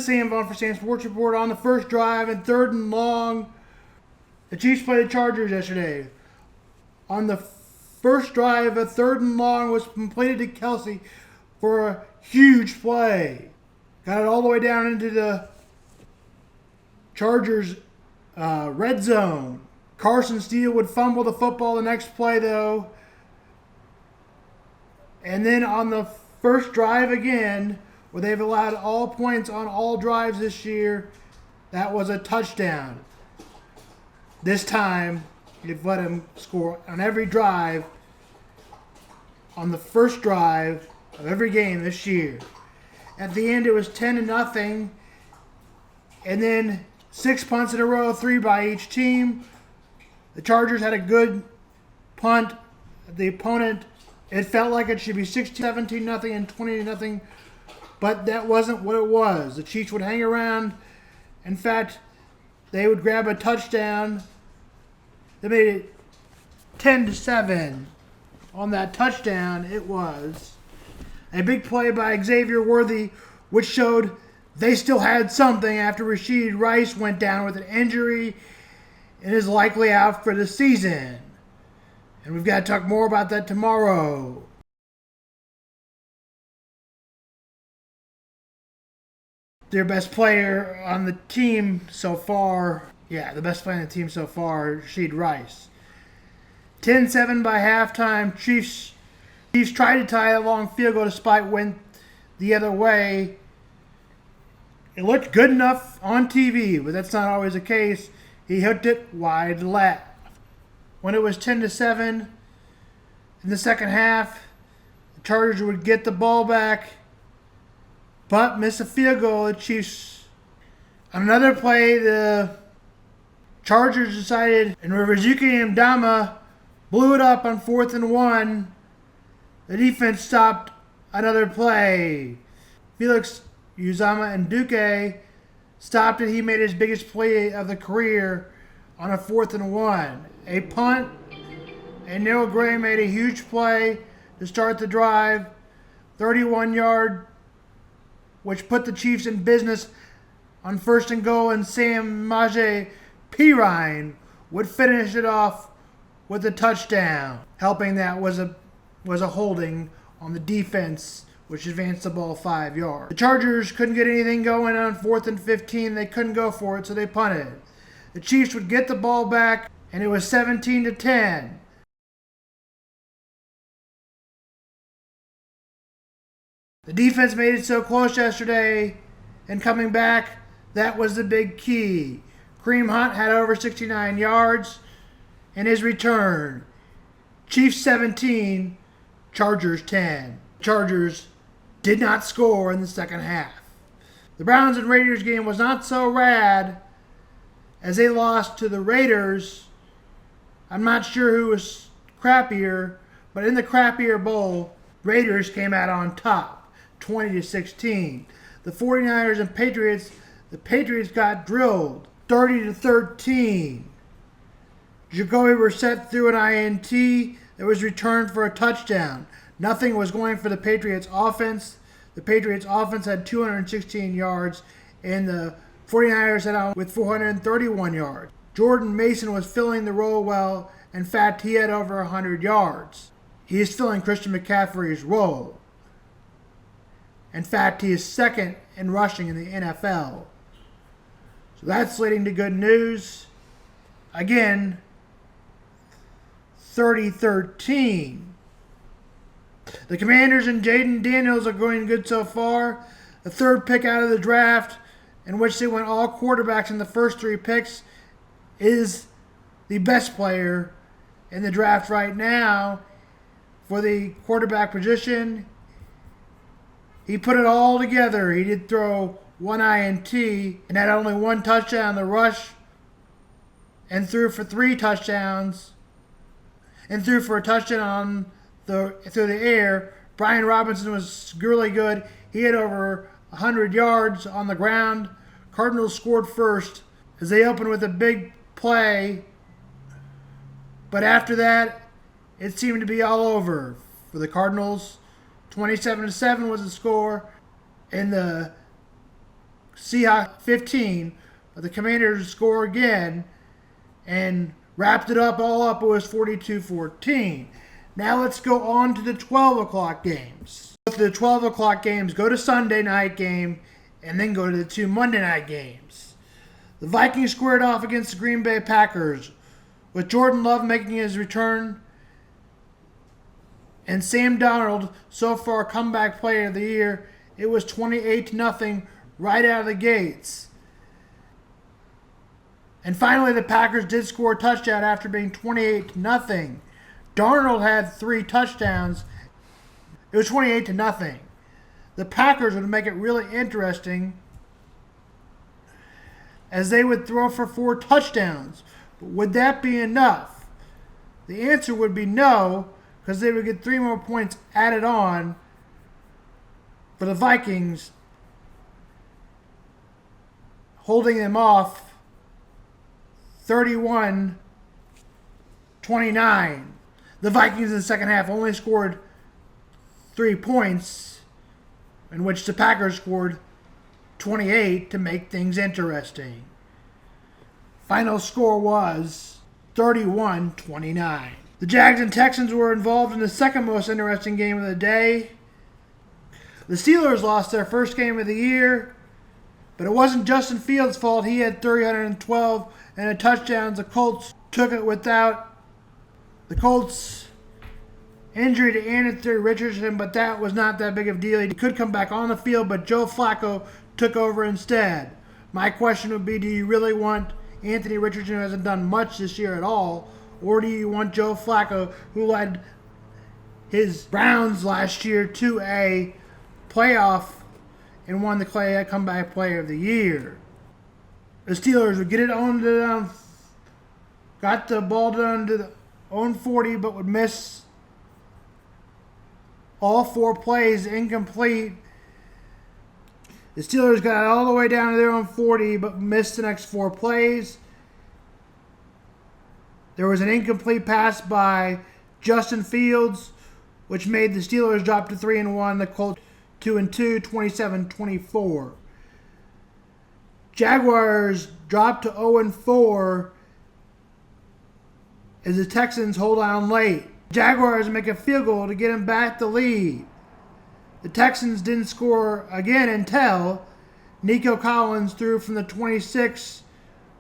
is Sam Vaughn for Sam Sports Report. On the first drive and 3rd and long, the Chiefs played the Chargers yesterday. On the first drive, a 3rd and long was completed to Kelsey for a huge play. Got it all the way down into the Chargers red zone. Carson Steele would fumble the football the next play, though. And then on the first drive again, where they've allowed all points on all drives this year, that was a touchdown. This time, you've let him score on every drive, on the first drive of every game this year. At the end, it was 10-0, and then 6 punts in a row, 3 by each team. The Chargers had a good punt. The opponent, it felt like it should be 17-0 and 20-0, but that wasn't what it was. The Chiefs would hang around. In fact, they would grab a touchdown. They made it 10-7. On that touchdown, it was a big play by Xavier Worthy, which showed they still had something after Rashee Rice went down with an injury and is likely out for the season. And we've got to talk more about that tomorrow. Their best player on the team so far, the best player on the team so far, Rashee Rice. 10-7 by halftime. Chiefs tried to tie a long field goal despite went the other way. It looked good enough on TV, but that's not always the case. He hooked it wide left. When it was 10-7 in the second half, the Chargers would get the ball back, but miss a field goal. The Chiefs, on another play, the Chargers decided, and Rizuki Ndama blew it up on 4th and 1. The defense stopped another play. Felix Uzama and Duque stopped it. He made his biggest play of the career on a 4th and 1. A punt, and Neil Gray made a huge play to start the drive. 31-yard, which put the Chiefs in business on 1st and goal, and Sam Maje Pirine would finish it off with a touchdown. Helping that was a holding on the defense, which advanced the ball 5 yards. The Chargers couldn't get anything going on 4th and 15. They couldn't go for it, so they punted. The Chiefs would get the ball back, and it was 17-10. The defense made it so close yesterday, and coming back, that was the big key. Kareem Hunt had over 69 yards in his return. Chiefs 17, Chargers 10. Chargers did not score in the second half. The Browns and Raiders game was not so rad as they lost to the Raiders. I'm not sure who was crappier, but in the crappier bowl, Raiders came out on top, 20-16. The 49ers and Patriots, the Patriots got drilled, 30-13. Jacoby Brissett threw an INT that was returned for a touchdown. Nothing was going for the Patriots offense. The Patriots offense had 216 yards, and the 49ers had out with 431 yards. Jordan Mason was filling the role well. In fact, he had over 100 yards. He is filling Christian McCaffrey's role. In fact, he is second in rushing in the NFL. So that's leading to good news. Again, 30-13. The Commanders and Jaden Daniels are going good so far. The third pick out of the draft, in which they went all quarterbacks in the first 3 picks, is the best player in the draft right now for the quarterback position. He put it all together. He did throw 1 INT and had only 1 touchdown on the rush, and threw for 3 touchdowns and threw for a touchdown through the air. Brian Robinson was really good. He had over 100 yards on the ground. Cardinals scored first as they opened with a big play. But after that, it seemed to be all over for the Cardinals. 27-7 was the score. And the Seahawks 15, but the Commanders score again and wrapped it up all up. It was 42-14. Now let's go on to the 12 o'clock games. The 12 o'clock games go to Sunday night game and then go to the 2 Monday night games. The Vikings squared off against the Green Bay Packers with Jordan Love making his return and Sam Darnold, so far comeback player of the year. It was 28-0 right out of the gates. And finally, the Packers did score a touchdown after being 28-0. Darnold had 3 touchdowns. It was 28-0. The Packers would make it really interesting as they would throw for 4 touchdowns. But would that be enough? The answer would be no, because they would get 3 more points added on for the Vikings, holding them off 31-29. The Vikings in the second half only scored 3 points, in which the Packers scored 28 to make things interesting. Final score was 31-29. The Jags and Texans were involved in the second most interesting game of the day. The Steelers lost their first game of the year, but it wasn't Justin Fields' fault. He had 312 and a touchdown. The Colts took it without the Colts' injury to Anthony Richardson, but that was not that big of a deal. He could come back on the field, but Joe Flacco took over instead. My question would be, do you really want Anthony Richardson, who hasn't done much this year at all, or do you want Joe Flacco, who led his Browns last year to a playoff and won the comeback player of the year? The Steelers would get it on to them, got the ball down to the own 40, but would miss all 4 plays, incomplete. The Steelers got it all the way down to their own 40, but missed the next 4 plays. There was an incomplete pass by Justin Fields, which made the Steelers drop to 3-1. The Colts 2-2, 27-24. Jaguars dropped to 0-4 as the Texans hold on late. Jaguars make a field goal to get them back the lead. The Texans didn't score again until Nico Collins threw from the 26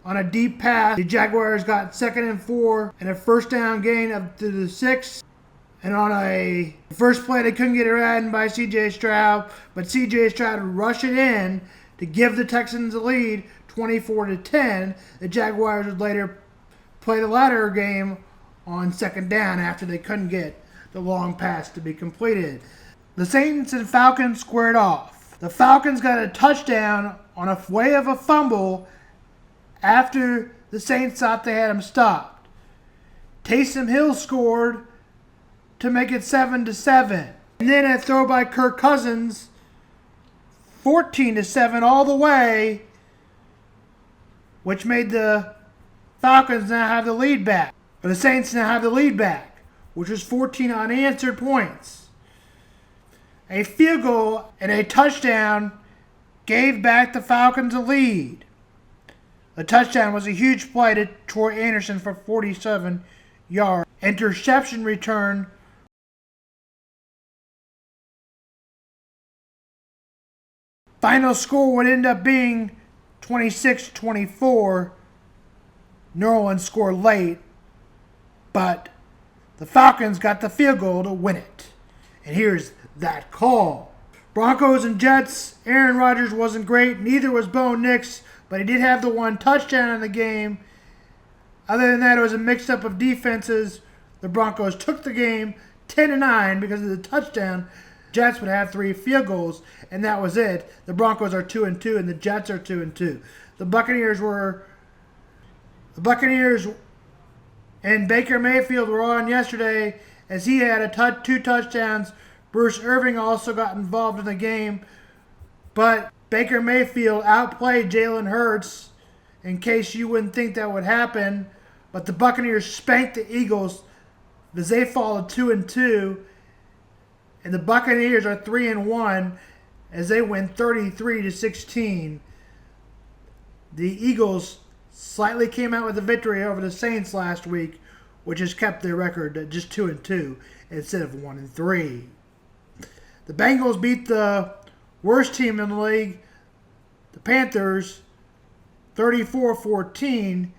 on a deep pass. The Jaguars got 2nd and 4 and a first down gain up to the 6. And on a first play, they couldn't get it right by C.J. Stroud, but C.J. Stroud rushed it in to give the Texans a lead, 24-10. The Jaguars would later play the latter game on 2nd down after they couldn't get the long pass to be completed. The Saints and Falcons squared off. The Falcons got a touchdown on a way of a fumble after the Saints thought they had him stopped. Taysom Hill scored to make it 7-7. And then a throw by Kirk Cousins, 14-7 all the way, which made the Falcons now have the lead back. But the Saints now have the lead back, which was 14 unanswered points. A field goal and a touchdown gave back the Falcons a lead. The touchdown was a huge play to Troy Anderson for 47 yards. Interception return. Final score would end up being 26-24. New Orleans scored late, but the Falcons got the field goal to win it. And here's that call. Broncos and Jets. Aaron Rodgers wasn't great. Neither was Bo Nix, but he did have the 1 touchdown in the game. Other than that, it was a mix-up of defenses. The Broncos took the game 10-9 because of the touchdown. Jets would have 3 field goals, and that was it. The Broncos are 2-2, and the Jets are 2-2. The Buccaneers and Baker Mayfield were on yesterday as he had 2 touchdowns. Bruce Irving also got involved in the game, but Baker Mayfield outplayed Jalen Hurts, in case you wouldn't think that would happen. But the Buccaneers spanked the Eagles as they fall to 2-2, and the Buccaneers are 3-1 as they win 33-16. The Eagles slightly came out with a victory over the Saints last week, which has kept their record at just 2-2 instead of 1-3. The Bengals beat the worst team in the league, the Panthers, 34-14.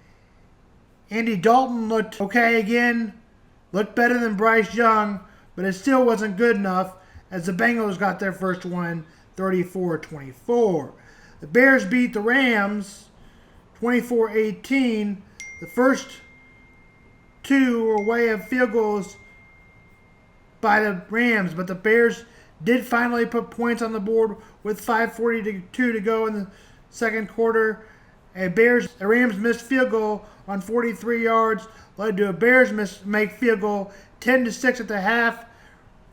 Andy Dalton looked okay again, looked better than Bryce Young, but it still wasn't good enough as the Bengals got their first win, 34-24. The Bears beat the Rams, 24-18. The first two were way of field goals by the Rams, but the Bears did finally put points on the board with 5:42 to go in the second quarter. A Rams missed field goal on 43 yards led to a Bears make field goal 10-6 at the half.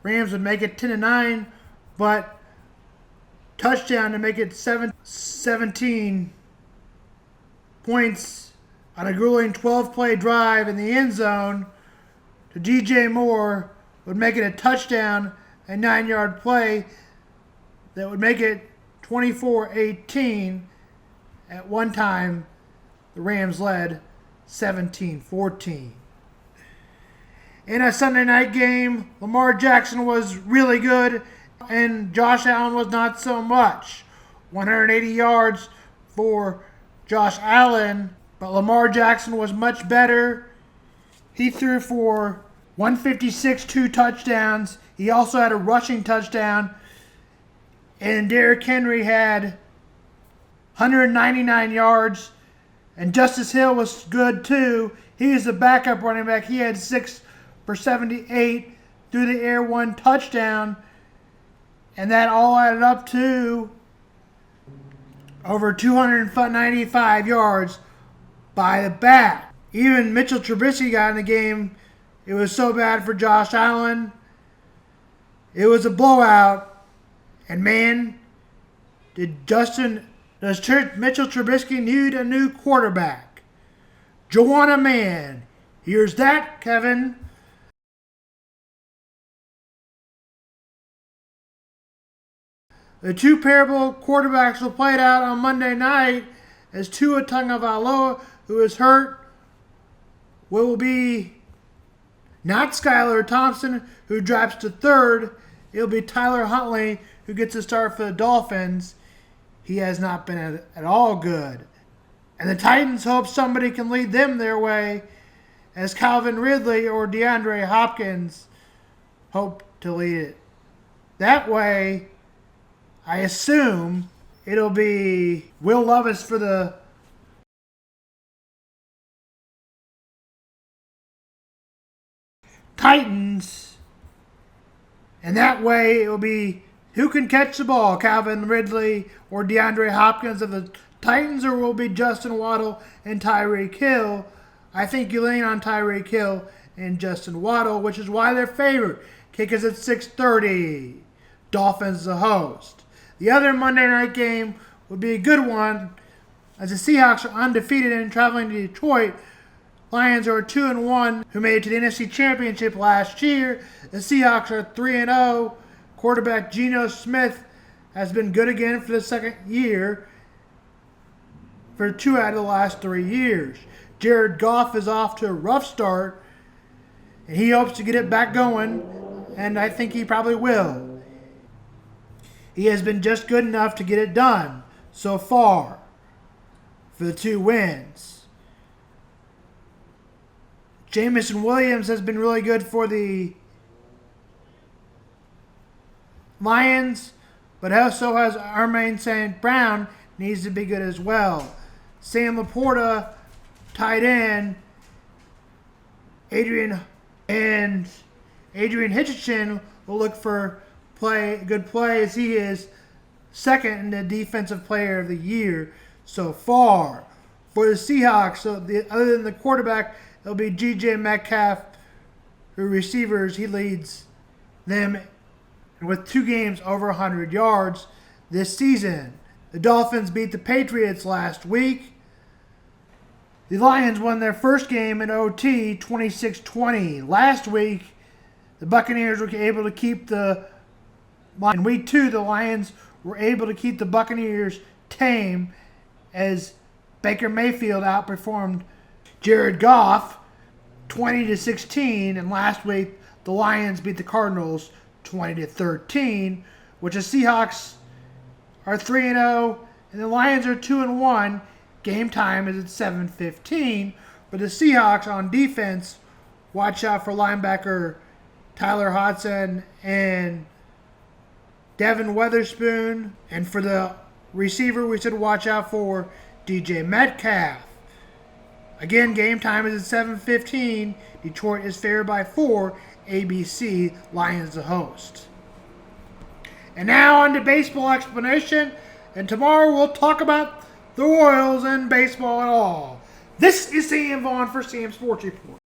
Rams would make it 10-9, but touchdown to make it 17 points on a grueling 12-play drive in the end zone to DJ Moore would make it a touchdown, a 9-yard play that would make it 24-18. At one time, the Rams led 17-14. In a Sunday night game, Lamar Jackson was really good, and Josh Allen was not so much. 180 yards for Josh Allen, but Lamar Jackson was much better. He threw for 156, 2 touchdowns. He also had a rushing touchdown, and Derrick Henry had 199 yards, and Justice Hill was good too. He is the backup running back. He had 6 for 78 through the air, 1 touchdown, and that all added up to over 295 yards by the back. Even Mitchell Trubisky got in the game. It was so bad for Josh Allen. It was a blowout, and man, does Mitchell Trubisky need a new quarterback? Joanna man. Here's that, Kevin. The two parable quarterbacks will play it out on Monday night as Tua Tagovailoa, who is hurt, will be not Skylar Thompson, who drops to third. It'll be Tyler Huntley, who gets a start for the Dolphins. He has not been at all good. And the Titans hope somebody can lead them their way as Calvin Ridley or DeAndre Hopkins hope to lead it. That way, I assume it'll be Will Levis for the Titans. And that way it will be who can catch the ball, Calvin Ridley or DeAndre Hopkins of the Titans, or will be Justin Waddle and Tyreek Hill. I think you lean on Tyreek Hill and Justin Waddle, which is why they're favored. Kick is at 6:30. Dolphins the host. The other Monday night game would be a good one as the Seahawks are undefeated and traveling to Detroit. Lions are 2-1, who made it to the NFC Championship last year. The Seahawks are 3-0. Quarterback Geno Smith has been good again for the second year for 2 out of the last 3 years. Jared Goff is off to a rough start, and he hopes to get it back going, and I think he probably will. He has been just good enough to get it done so far for the 2 wins. Jamison Williams has been really good for the Lions, but also has Armaine St. Brown, needs to be good as well. Sam Laporta, tight end, Adrian Hitchin will look for good play as he is second in the Defensive Player of the Year so far. For the Seahawks, other than the quarterback, it'll be G.J. Metcalf, who receivers, he leads them with 2 games over 100 yards this season. The Dolphins beat the Patriots last week. The Lions won their first game in OT 26-20. Last week, the Buccaneers were able to keep the Lions. In week 2, the Lions were able to keep the Buccaneers tame as Baker Mayfield outperformed Jared Goff 20-16, and last week the Lions beat the Cardinals 20-13, which the Seahawks are 3-0 and the Lions are 2-1. Game time is at 7:15. For the Seahawks on defense, watch out for linebacker Tyler Hodson and Devin Weatherspoon. And for the receiver, we should watch out for DJ Metcalf. Again, game time is at 7:15. Detroit is favored by 4. ABC, Lions the host. And now on to baseball explanation. And tomorrow we'll talk about the Royals and baseball and all. This is Sam Vaughn for Sam Sports Report.